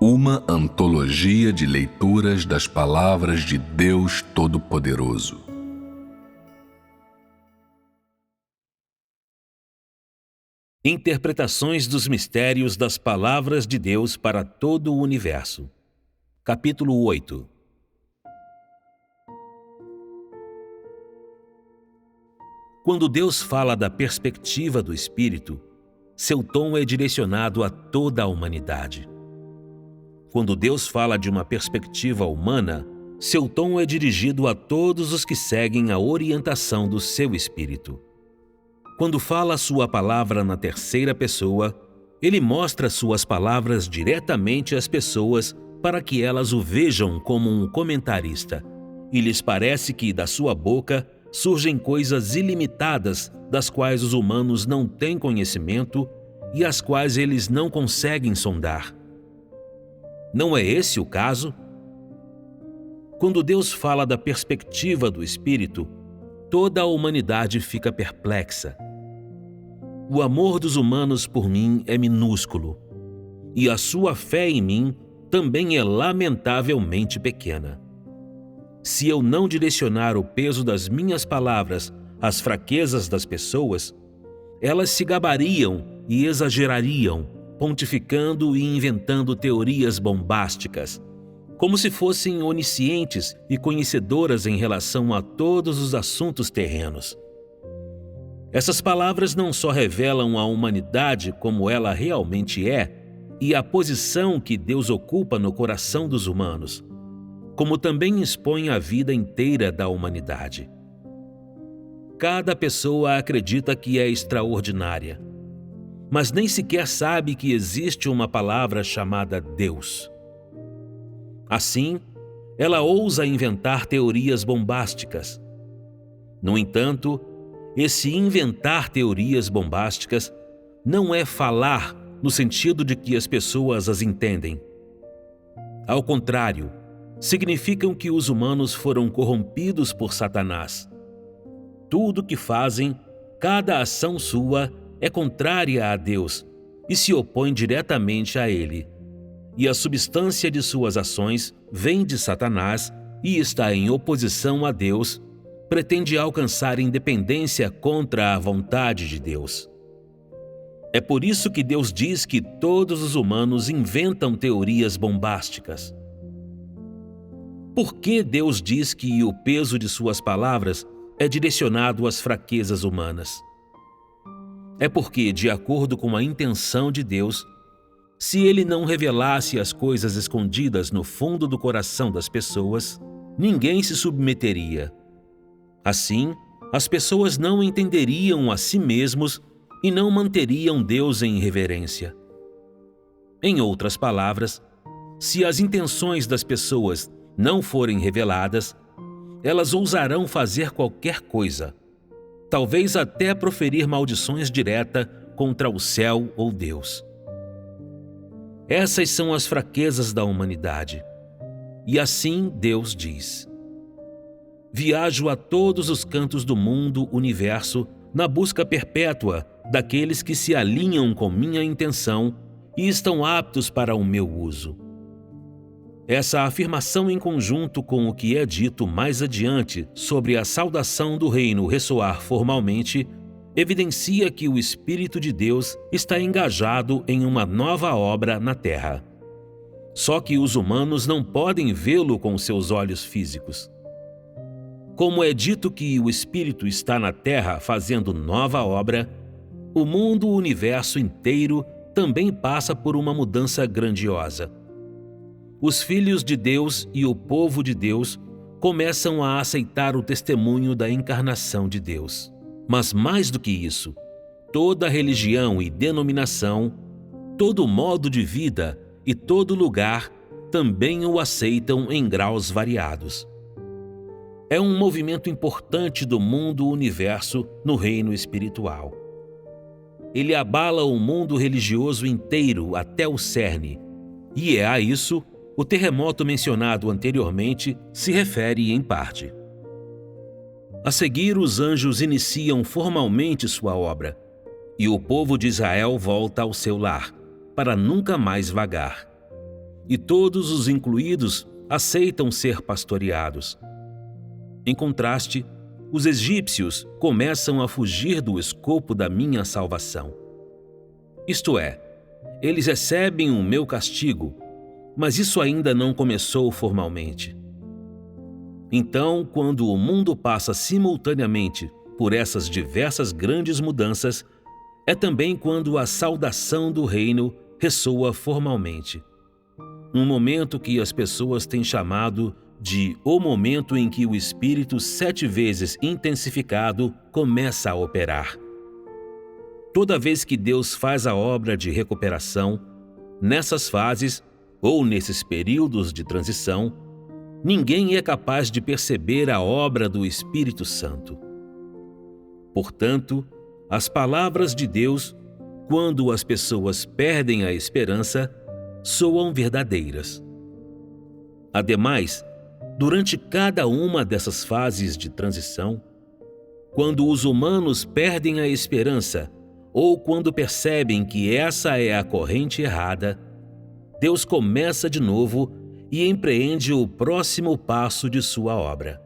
Uma antologia de leituras das palavras de Deus Todo-Poderoso. Interpretações dos mistérios das palavras de Deus para todo o universo. Capítulo 8. Quando Deus fala da perspectiva do Espírito, seu tom é direcionado a toda a humanidade. Quando Deus fala de uma perspectiva humana, seu tom é dirigido a todos os que seguem a orientação do seu Espírito. Quando fala sua palavra na terceira pessoa, ele mostra suas palavras diretamente às pessoas para que elas o vejam como um comentarista, e lhes parece que da sua boca surgem coisas ilimitadas das quais os humanos não têm conhecimento e as quais eles não conseguem sondar. Não é esse o caso? Quando Deus fala da perspectiva do Espírito, toda a humanidade fica perplexa. O amor dos humanos por mim é minúsculo, e a sua fé em mim também é lamentavelmente pequena. Se eu não direcionar o peso das minhas palavras às fraquezas das pessoas, elas se gabariam e exagerariam, pontificando e inventando teorias bombásticas, como se fossem oniscientes e conhecedoras em relação a todos os assuntos terrenos. Essas palavras não só revelam a humanidade como ela realmente é e a posição que Deus ocupa no coração dos humanos, como também expõem a vida inteira da humanidade. Cada pessoa acredita que é extraordinária, mas nem sequer sabe que existe uma palavra chamada Deus. Assim, ela ousa inventar teorias bombásticas. No entanto, esse inventar teorias bombásticas não é falar no sentido de que as pessoas as entendem. Ao contrário, significam que os humanos foram corrompidos por Satanás. Tudo que fazem, cada ação sua, é contrária a Deus e se opõe diretamente a Ele. E a substância de suas ações vem de Satanás e está em oposição a Deus, pretende alcançar independência contra a vontade de Deus. É por isso que Deus diz que todos os humanos inventam teorias bombásticas. Por que Deus diz que o peso de suas palavras é direcionado às fraquezas humanas? É porque, de acordo com a intenção de Deus, se Ele não revelasse as coisas escondidas no fundo do coração das pessoas, ninguém se submeteria. Assim, as pessoas não entenderiam a si mesmos e não manteriam Deus em reverência. Em outras palavras, se as intenções das pessoas não forem reveladas, elas ousarão fazer qualquer coisa, talvez até proferir maldições diretas contra o céu ou Deus. Essas são as fraquezas da humanidade. E assim Deus diz: viajo a todos os cantos do mundo, universo, na busca perpétua daqueles que se alinham com minha intenção e estão aptos para o meu uso. Essa afirmação, em conjunto com o que é dito mais adiante sobre a saudação do reino ressoar formalmente, evidencia que o Espírito de Deus está engajado em uma nova obra na Terra. Só que os humanos não podem vê-lo com seus olhos físicos. Como é dito que o Espírito está na Terra fazendo nova obra, o mundo, o universo inteiro, também passa por uma mudança grandiosa. Os filhos de Deus e o povo de Deus começam a aceitar o testemunho da encarnação de Deus. Mas mais do que isso, toda religião e denominação, todo modo de vida e todo lugar também o aceitam em graus variados. É um movimento importante do mundo-universo no reino espiritual. Ele abala o mundo religioso inteiro até o cerne, e é a isso o terremoto mencionado anteriormente se refere em parte. A seguir, os anjos iniciam formalmente sua obra, e o povo de Israel volta ao seu lar, para nunca mais vagar. e todos os incluídos aceitam ser pastoreados. Em contraste, os egípcios começam a fugir do escopo da minha salvação. Isto é, eles recebem o meu castigo, mas isso ainda não começou formalmente. Então, quando o mundo passa simultaneamente por essas diversas grandes mudanças, é também quando a saudação do reino ressoa formalmente. Um momento que as pessoas têm chamado de o momento em que o Espírito 7 vezes intensificado começa a operar. Toda vez que Deus faz a obra de recuperação, nessas fases ou nesses períodos de transição, ninguém é capaz de perceber a obra do Espírito Santo. Portanto, as palavras de Deus, quando as pessoas perdem a esperança, soam verdadeiras. Ademais, durante cada uma dessas fases de transição, quando os humanos perdem a esperança ou quando percebem que essa é a corrente errada, Deus começa de novo e empreende o próximo passo de sua obra.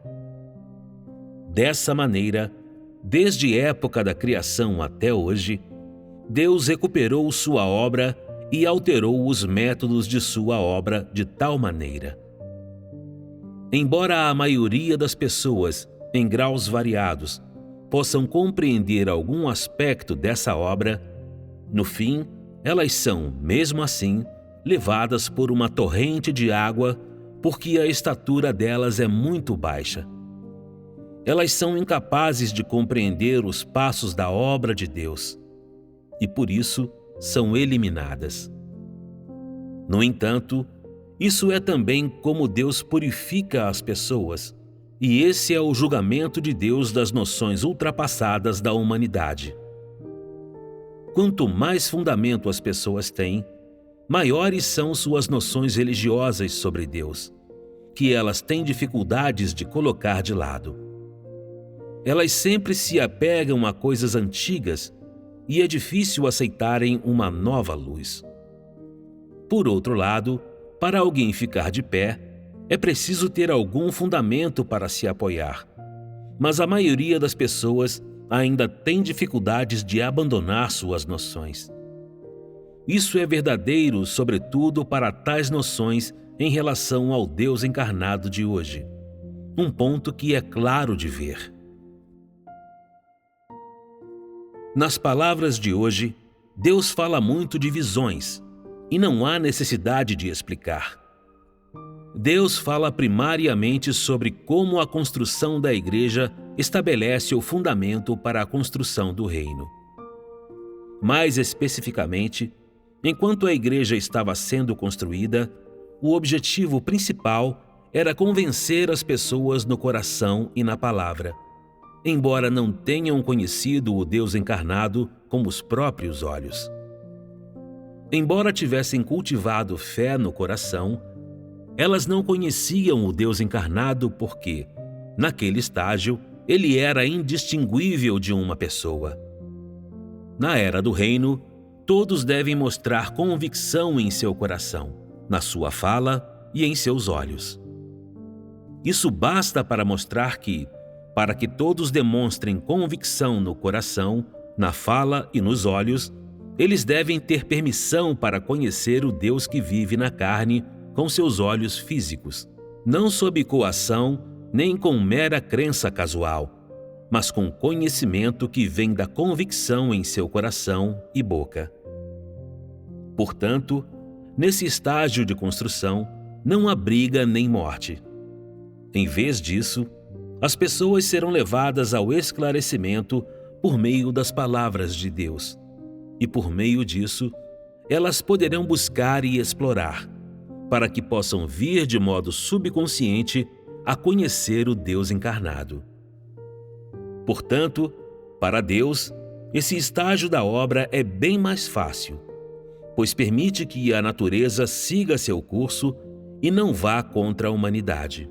Dessa maneira, desde a época da criação até hoje, Deus recuperou sua obra e alterou os métodos de sua obra de tal maneira. Embora a maioria das pessoas, em graus variados, possam compreender algum aspecto dessa obra, no fim, elas são, mesmo assim, levadas por uma torrente de água porque a estatura delas é muito baixa. Elas são incapazes de compreender os passos da obra de Deus e, por isso, são eliminadas. No entanto, isso é também como Deus purifica as pessoas, e esse é o julgamento de Deus das noções ultrapassadas da humanidade. Quanto mais fundamento as pessoas têm, maiores são suas noções religiosas sobre Deus, que elas têm dificuldades de colocar de lado. Elas sempre se apegam a coisas antigas e é difícil aceitarem uma nova luz. Por outro lado, para alguém ficar de pé, é preciso ter algum fundamento para se apoiar. Mas a maioria das pessoas ainda tem dificuldades de abandonar suas noções. Isso é verdadeiro, sobretudo, para tais noções em relação ao Deus encarnado de hoje. Um ponto que é claro de ver. Nas palavras de hoje, Deus fala muito de visões, e não há necessidade de explicar. Deus fala primariamente sobre como a construção da igreja estabelece o fundamento para a construção do reino. Mais especificamente, enquanto a igreja estava sendo construída, o objetivo principal era convencer as pessoas no coração e na palavra, embora não tenham conhecido o Deus encarnado com os próprios olhos. Embora tivessem cultivado fé no coração, elas não conheciam o Deus encarnado porque, naquele estágio, ele era indistinguível de uma pessoa. Na era do reino, todos devem mostrar convicção em seu coração, na sua fala e em seus olhos. Isso basta para mostrar que, para que todos demonstrem convicção no coração, na fala e nos olhos, eles devem ter permissão para conhecer o Deus que vive na carne com seus olhos físicos, não sob coação nem com mera crença casual, mas com conhecimento que vem da convicção em seu coração e boca. Portanto, nesse estágio de construção, não há briga nem morte. Em vez disso, as pessoas serão levadas ao esclarecimento por meio das palavras de Deus. E por meio disso, elas poderão buscar e explorar, para que possam vir de modo subconsciente a conhecer o Deus encarnado. Portanto, para Deus, esse estágio da obra é bem mais fácil, pois permite que a natureza siga seu curso e não vá contra a humanidade.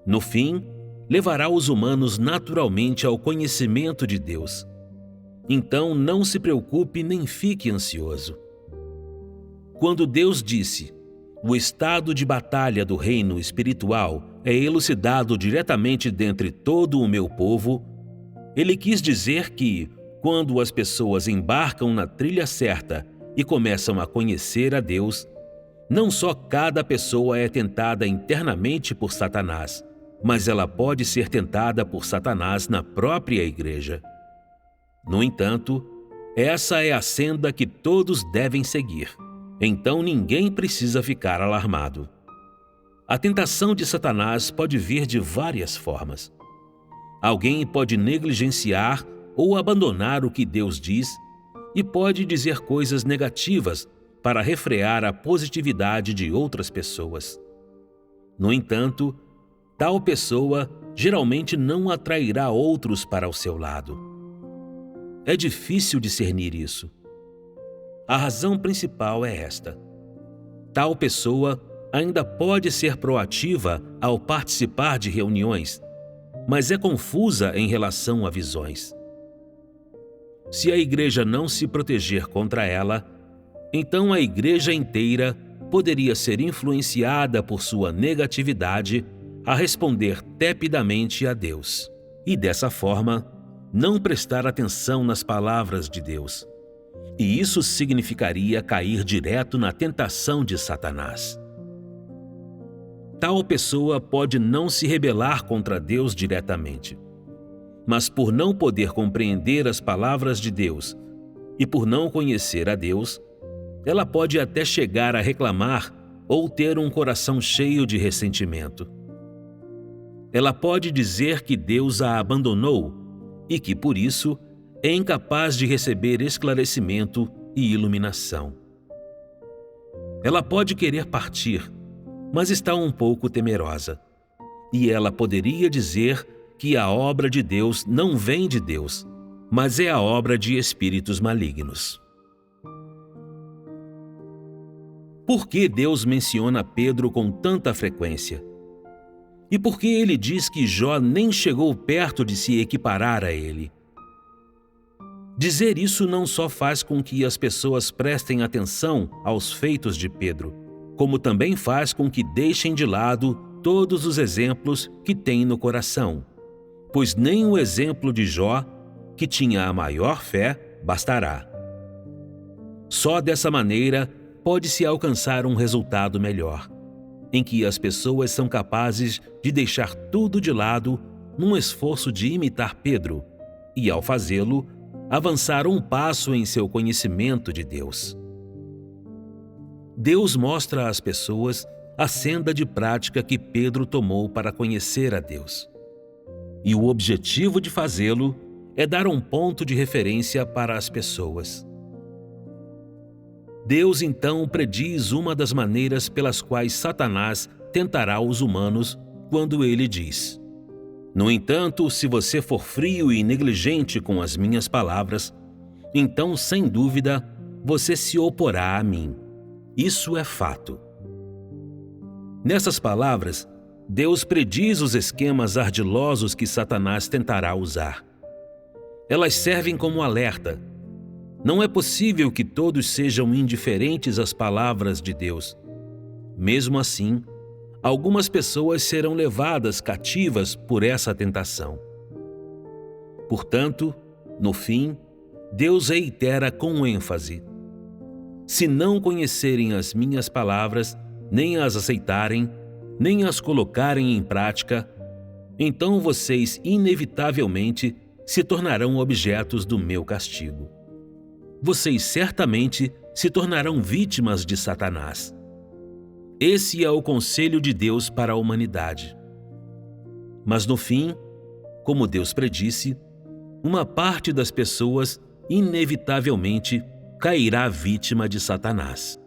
No fim, levará os humanos naturalmente ao conhecimento de Deus. Então não se preocupe nem fique ansioso. Quando Deus disse, o estado de batalha do reino espiritual é elucidado diretamente dentre todo o meu povo, ele quis dizer que, quando as pessoas embarcam na trilha certa e começam a conhecer a Deus, não só cada pessoa é tentada internamente por Satanás, mas ela pode ser tentada por Satanás na própria igreja. No entanto, essa é a senda que todos devem seguir. Então ninguém precisa ficar alarmado. A tentação de Satanás pode vir de várias formas. Alguém pode negligenciar ou abandonar o que Deus diz e pode dizer coisas negativas para refrear a positividade de outras pessoas. No entanto, tal pessoa geralmente não atrairá outros para o seu lado. É difícil discernir isso. A razão principal é esta: tal pessoa ainda pode ser proativa ao participar de reuniões, mas é confusa em relação a visões. Se a igreja não se proteger contra ela, então a igreja inteira poderia ser influenciada por sua negatividade a responder tepidamente a Deus, e dessa forma não prestar atenção nas palavras de Deus. E isso significaria cair direto na tentação de Satanás. Tal pessoa pode não se rebelar contra Deus diretamente, mas por não poder compreender as palavras de Deus e por não conhecer a Deus, ela pode até chegar a reclamar ou ter um coração cheio de ressentimento. Ela pode dizer que Deus a abandonou e que, por isso, é incapaz de receber esclarecimento e iluminação. Ela pode querer partir, mas está um pouco temerosa. E ela poderia dizer que a obra de Deus não vem de Deus, mas é a obra de espíritos malignos. Por que Deus menciona Pedro com tanta frequência? E por que ele diz que Jó nem chegou perto de se equiparar a ele? Dizer isso não só faz com que as pessoas prestem atenção aos feitos de Pedro, como também faz com que deixem de lado todos os exemplos que têm no coração, pois nem o exemplo de Jó, que tinha a maior fé, bastará. Só dessa maneira pode-se alcançar um resultado melhor, em que as pessoas são capazes de deixar tudo de lado num esforço de imitar Pedro e, ao fazê-lo, avançar um passo em seu conhecimento de Deus. Deus mostra às pessoas a senda de prática que Pedro tomou para conhecer a Deus. E o objetivo de fazê-lo é dar um ponto de referência para as pessoas. Deus então prediz uma das maneiras pelas quais Satanás tentará os humanos quando ele diz: "No entanto, se você for frio e negligente com as minhas palavras, então, sem dúvida, você se oporá a mim. Isso é fato." Nessas palavras, Deus prediz os esquemas ardilosos que Satanás tentará usar. Elas servem como alerta. Não é possível que todos sejam indiferentes às palavras de Deus. Mesmo assim, algumas pessoas serão levadas cativas por essa tentação. Portanto, no fim, Deus reitera com ênfase: "Se não conhecerem as minhas palavras, nem as aceitarem, nem as colocarem em prática, então vocês inevitavelmente se tornarão objetos do meu castigo. Vocês certamente se tornarão vítimas de Satanás." Esse é o conselho de Deus para a humanidade. Mas no fim, como Deus predisse, uma parte das pessoas inevitavelmente cairá vítima de Satanás.